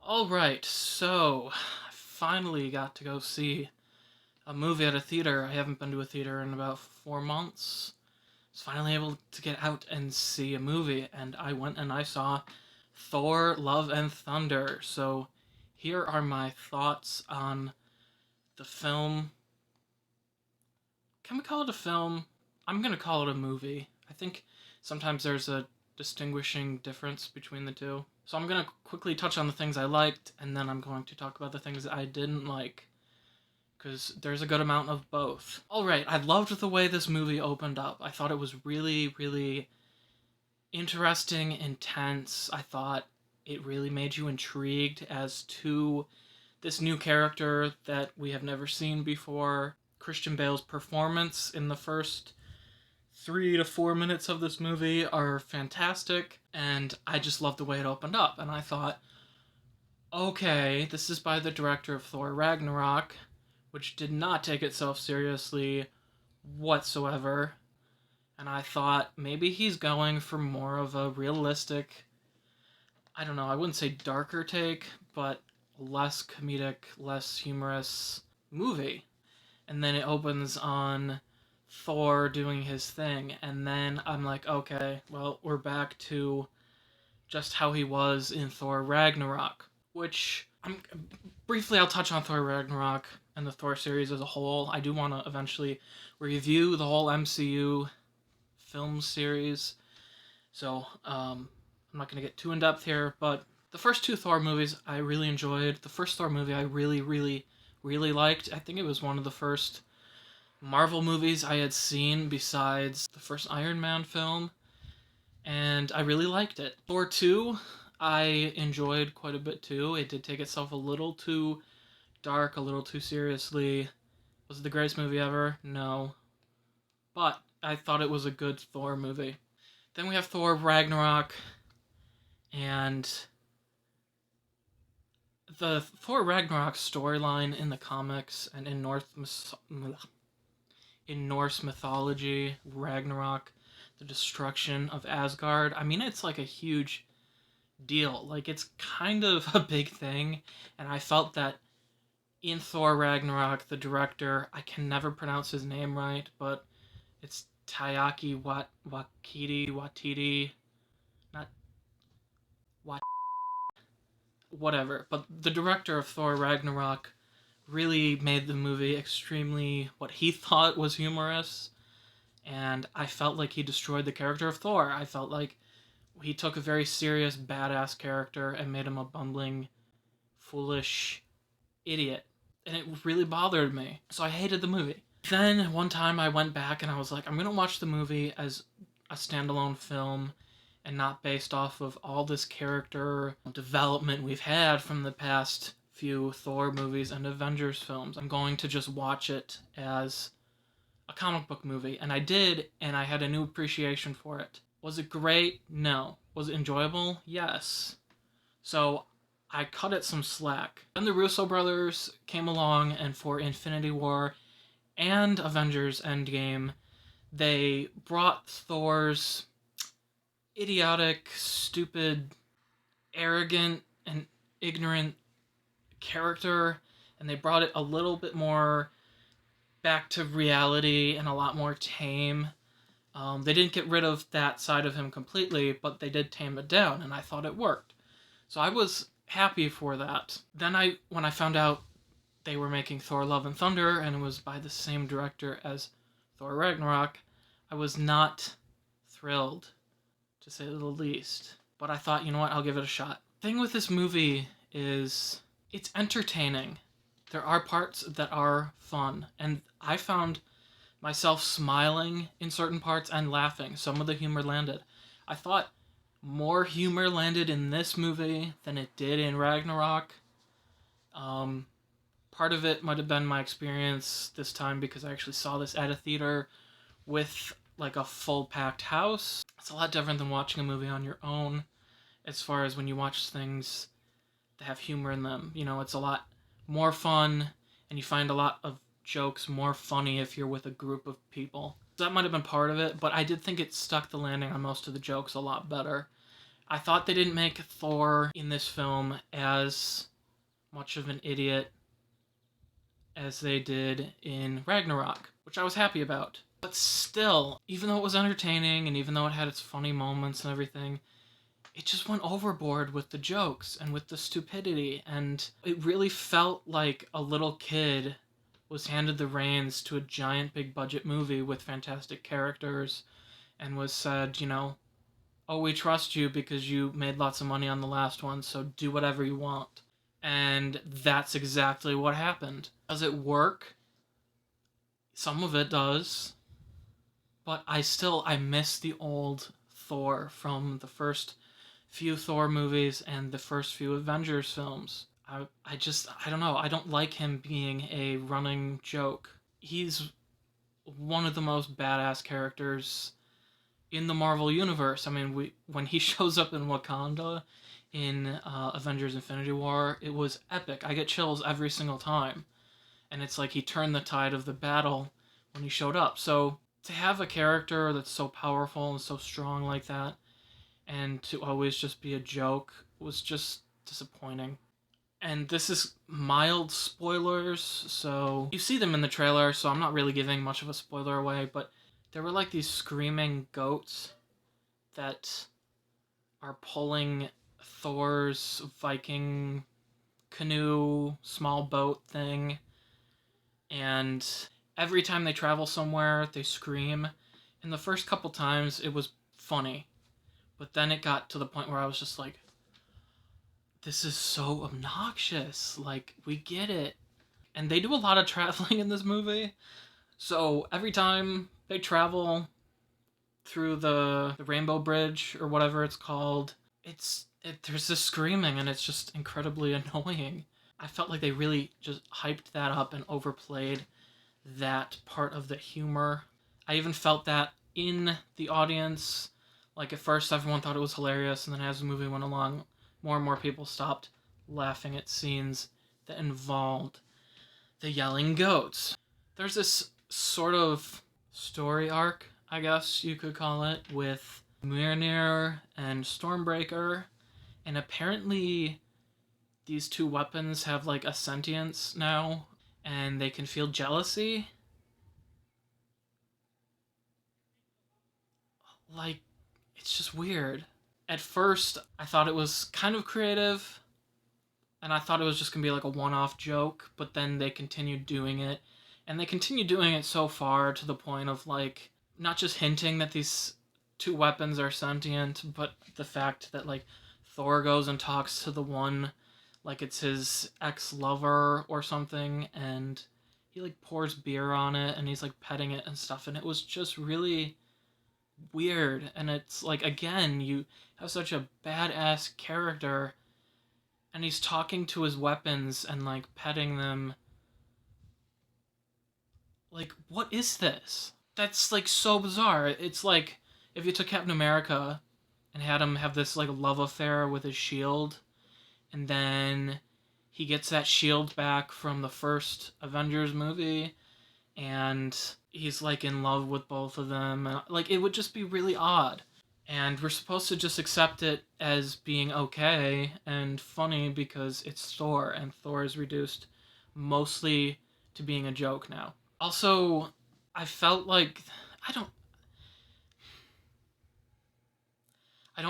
Alright, so I finally got to go see a movie at a theater. I haven't been to a theater in about 4 months. I was finally able to get out and see a movie, and I went and I saw Thor Love and Thunder. So here are my thoughts on the film. Can we call it a film? I'm gonna call it a movie. I think sometimes there's a distinguishing difference between the two. So I'm gonna quickly touch on the things I liked, and then I'm going to talk about the things I didn't like, because there's a good amount of both. Alright, I loved the way this movie opened up. I thought it was really, really interesting, intense. I thought it really made you intrigued as to this new character that we have never seen before. Christian Bale's performance in the first 3 to 4 minutes of this movie are fantastic, and I just love the way it opened up. And I thought, okay, this is by the director of Thor Ragnarok, which did not take itself seriously whatsoever. And I thought maybe he's going for more of a realistic, I don't know, I wouldn't say darker take, but less comedic, less humorous movie. And then it opens on Thor doing his thing, and then I'm like, okay, well, we're back to just how he was in Thor Ragnarok, which briefly I'll touch on Thor Ragnarok and the Thor series as a whole. I do want to eventually review the whole MCU film series, so I'm not going to get too in depth here, but the first two Thor movies I really enjoyed. The first Thor movie I really, really, really liked. I think it was one of the first Marvel movies I had seen besides the first Iron Man film, and I really liked it. Thor 2, I enjoyed quite a bit too. It did take itself a little too dark, a little too seriously. Was it the greatest movie ever? No. But I thought it was a good Thor movie. Then we have Thor Ragnarok, and the Thor Ragnarok storyline in the comics and in Norse mythology, Ragnarok, the destruction of Asgard. I mean, it's like a huge deal. Like, it's kind of a big thing, and I felt that in Thor Ragnarok, the director, I can never pronounce his name right, but it's Taiki Watiti, not Wat, whatever. But the director of Thor Ragnarok really made the movie extremely what he thought was humorous, and I felt like he destroyed the character of Thor. I felt like he took a very serious, badass character and made him a bumbling, foolish idiot, and it really bothered me, so I hated the movie. Then one time I went back and I was like, I'm gonna watch the movie as a standalone film and not based off of all this character development we've had from the past few Thor movies and Avengers films. I'm going to just watch it as a comic book movie. And I did, and I had a new appreciation for it. Was it great? No. Was it enjoyable? Yes. So I cut it some slack. Then the Russo brothers came along, and for Infinity War and Avengers Endgame, they brought Thor's idiotic, stupid, arrogant, and ignorant character, and they brought it a little bit more back to reality and a lot more tame. They didn't get rid of that side of him completely, but they did tame it down, and I thought it worked. So I was happy for that. Then when I found out they were making Thor Love and Thunder, and it was by the same director as Thor Ragnarok, I was not thrilled, to say the least. But I thought, you know what, I'll give it a shot. The thing with this movie is it's entertaining. There are parts that are fun, and I found myself smiling in certain parts and laughing. Some of the humor landed. I thought more humor landed in this movie than it did in Ragnarok. Part of it might have been my experience this time because I actually saw this at a theater with like a full packed house. It's a lot different than watching a movie on your own as far as when you watch things that have humor in them. You know, it's a lot more fun, and you find a lot of jokes more funny if you're with a group of people. So that might have been part of it, but I did think it stuck the landing on most of the jokes a lot better. I thought they didn't make Thor in this film as much of an idiot as they did in Ragnarok, which I was happy about. But still, even though it was entertaining and even though it had its funny moments and everything, it just went overboard with the jokes and with the stupidity, and it really felt like a little kid was handed the reins to a giant big budget movie with fantastic characters and was said, oh, we trust you because you made lots of money on the last one, so do whatever you want. And that's exactly what happened. Does it work? Some of it does. But I miss the old Thor from the first few Thor movies and the first few Avengers films. I don't know. I don't like him being a running joke. He's one of the most badass characters in the Marvel Universe. I mean, when he shows up in Wakanda in Avengers Infinity War, it was epic. I get chills every single time. And it's like he turned the tide of the battle when he showed up. So to have a character that's so powerful and so strong like that, and to always just be a joke, was just disappointing. And this is mild spoilers, so you see them in the trailer, so I'm not really giving much of a spoiler away, but there were like these screaming goats that are pulling Thor's Viking canoe, small boat thing, and every time they travel somewhere, they scream. And the first couple times, it was funny, but then it got to the point where I was just like, this is so obnoxious. Like, we get it. And they do a lot of traveling in this movie. So every time they travel through the Rainbow Bridge or whatever it's called, there's this screaming and it's just incredibly annoying. I felt like they really just hyped that up and overplayed that part of the humor. I even felt that in the audience. Like, at first everyone thought it was hilarious, and then as the movie went along, more and more people stopped laughing at scenes that involved the yelling goats. There's this sort of story arc, I guess you could call it, with Mjolnir and Stormbreaker, and apparently these two weapons have like a sentience now, and they can feel jealousy. Like, it's just weird. At first, I thought it was kind of creative, and I thought it was just going to be like a one-off joke, but then they continued doing it, and they continued doing it so far to the point of, like, not just hinting that these two weapons are sentient, but the fact that, like, Thor goes and talks to the one like it's his ex-lover or something, and he, like, pours beer on it, and he's, like, petting it and stuff, and it was just really weird. And it's like, again, you have such a badass character and he's talking to his weapons and like petting them. Like, what is this? That's like so bizarre. It's like if you took Captain America and had him have this like love affair with his shield, and then he gets that shield back from the first Avengers movie, and he's like in love with both of them. And, like, it would just be really odd. And we're supposed to just accept it as being okay and funny because it's Thor, and Thor is reduced mostly to being a joke now. Also, I felt like I don't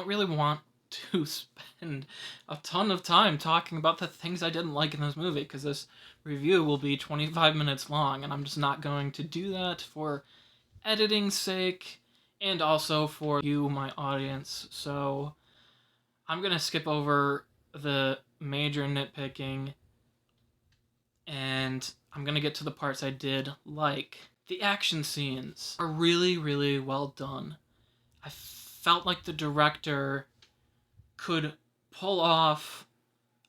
really want to spend a ton of time talking about the things I didn't like in this movie, because this review will be 25 minutes long, and I'm just not going to do that for editing's sake and also for you, my audience. So I'm going to skip over the major nitpicking, and I'm going to get to the parts I did like. The action scenes are really, really well done. I felt like the director could pull off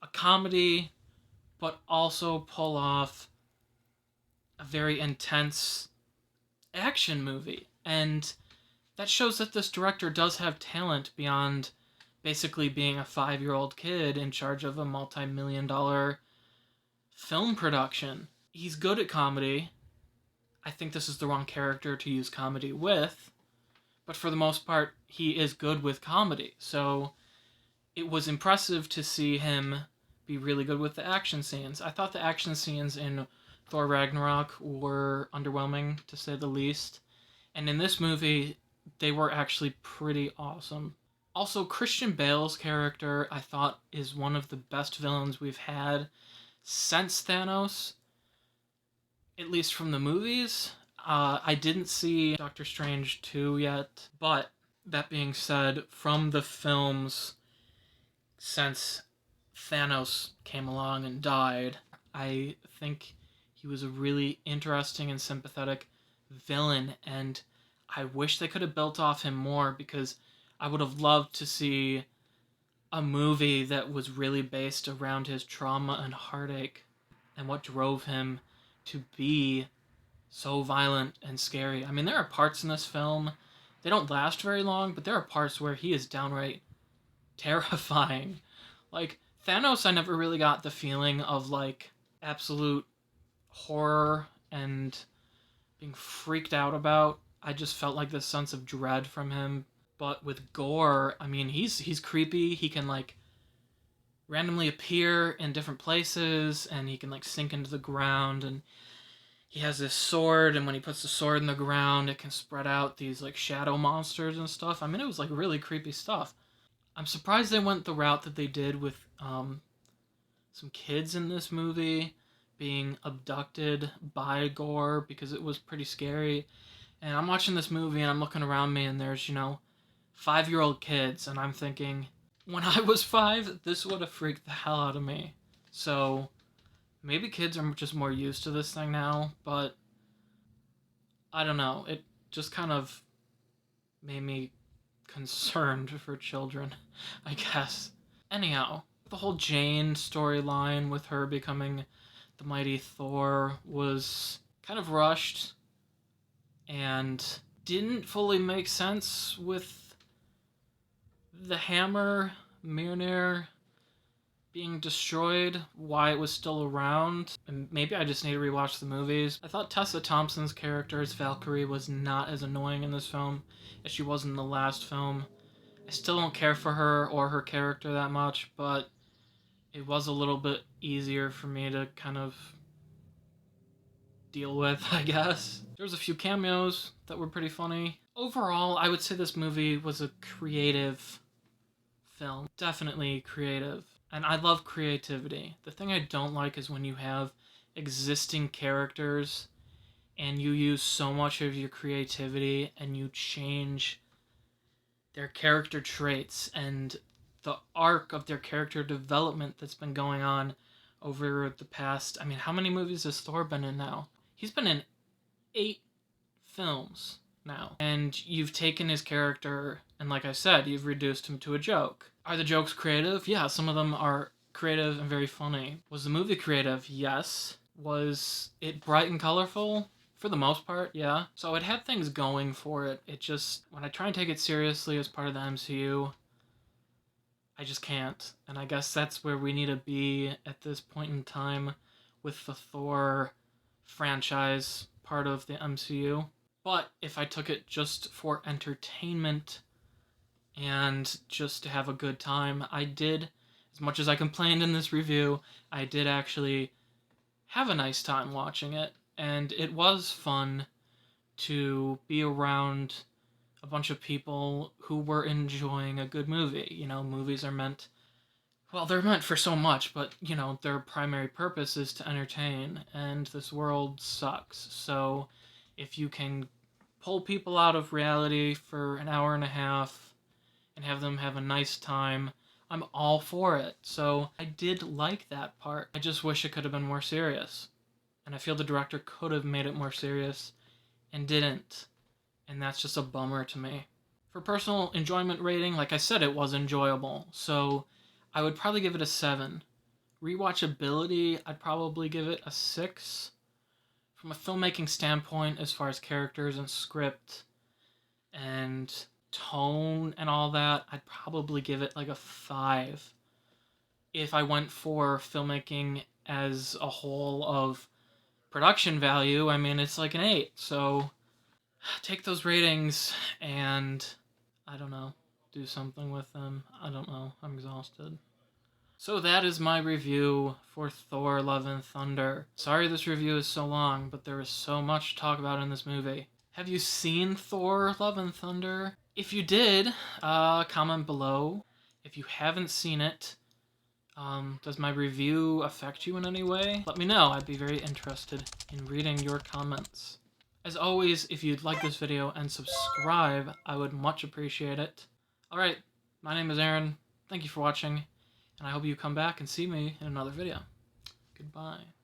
a comedy, but also pull off a very intense action movie. And that shows that this director does have talent beyond basically being a 5-year-old kid in charge of a multi-million-dollar film production. He's good at comedy. I think this is the wrong character to use comedy with, but for the most part, he is good with comedy. So it was impressive to see him be really good with the action scenes. I thought the action scenes in Thor Ragnarok were underwhelming, to say the least. And in this movie, they were actually pretty awesome. Also, Christian Bale's character, I thought, is one of the best villains we've had since Thanos, at least from the movies. I didn't see Doctor Strange 2 yet, but that being said, from the films since Thanos came along and died, I think he was a really interesting and sympathetic villain, and I wish they could have built off him more, because I would have loved to see a movie that was really based around his trauma and heartache and what drove him to be so violent and scary. I mean, there are parts in this film, they don't last very long, but there are parts where he is downright terrifying. Like, Thanos, I never really got the feeling of, like, absolute horror and being freaked out about. I just felt like this sense of dread from him. But with Gore, I mean, he's creepy. He can, like, randomly appear in different places, and he can, like, sink into the ground, and he has this sword, and when he puts the sword in the ground, it can spread out these, like, shadow monsters and stuff. I mean, it was, like, really creepy stuff. I'm surprised they went the route that they did with some kids in this movie being abducted by Gore, because it was pretty scary. And I'm watching this movie and I'm looking around me, and there's, 5-year-old kids, and I'm thinking, when I was 5, this would have freaked the hell out of me. So maybe kids are just more used to this thing now, but I don't know. It just kind of made me concerned for children, I guess. Anyhow, the whole Jane storyline with her becoming the mighty Thor was kind of rushed and didn't fully make sense with the hammer Mjolnir being destroyed, why it was still around. And maybe I just need to rewatch the movies. I thought Tessa Thompson's character as Valkyrie was not as annoying in this film as she was in the last film. I still don't care for her or her character that much, but it was a little bit easier for me to kind of deal with, I guess. There was a few cameos that were pretty funny. Overall, I would say this movie was a creative film. Definitely creative. And I love creativity. The thing I don't like is when you have existing characters and you use so much of your creativity and you change their character traits and the arc of their character development that's been going on over the past... I mean, how many movies has Thor been in now? He's been in 8 films now. And you've taken his character, and like I said, you've reduced him to a joke. Are the jokes creative? Yeah, some of them are creative and very funny. Was the movie creative? Yes. Was it bright and colorful? For the most part, yeah. So it had things going for it. It just, when I try and take it seriously as part of the MCU, I just can't. And I guess that's where we need to be at this point in time with the Thor franchise part of the MCU. But if I took it just for entertainment and just to have a good time, I did, as much as I complained in this review, I did actually have a nice time watching it. And it was fun to be around a bunch of people who were enjoying a good movie. Movies are meant... Well, they're meant for so much, but, their primary purpose is to entertain, and this world sucks. So if you can pull people out of reality for an hour and a half and have them have a nice time, I'm all for it. So I did like that part. I just wish it could have been more serious. And I feel the director could have made it more serious and didn't. And that's just a bummer to me. For personal enjoyment rating, like I said, it was enjoyable. So I would probably give it a 7. Rewatchability, I'd probably give it a 6. From a filmmaking standpoint, as far as characters and script and tone and all that, I'd probably give it like a 5. If I went for filmmaking as a whole of production value, I mean, it's like an 8. So take those ratings and, I don't know, do something with them. I don't know. I'm exhausted. So that is my review for Thor Love and Thunder. Sorry this review is so long, but there is so much to talk about in this movie. Have you seen Thor Love and Thunder? If you did, comment below. If you haven't seen it, does my review affect you in any way? Let me know. I'd be very interested in reading your comments. As always, if you'd like this video and subscribe, I would much appreciate it. Alright, my name is Aaron. Thank you for watching, and I hope you come back and see me in another video. Goodbye.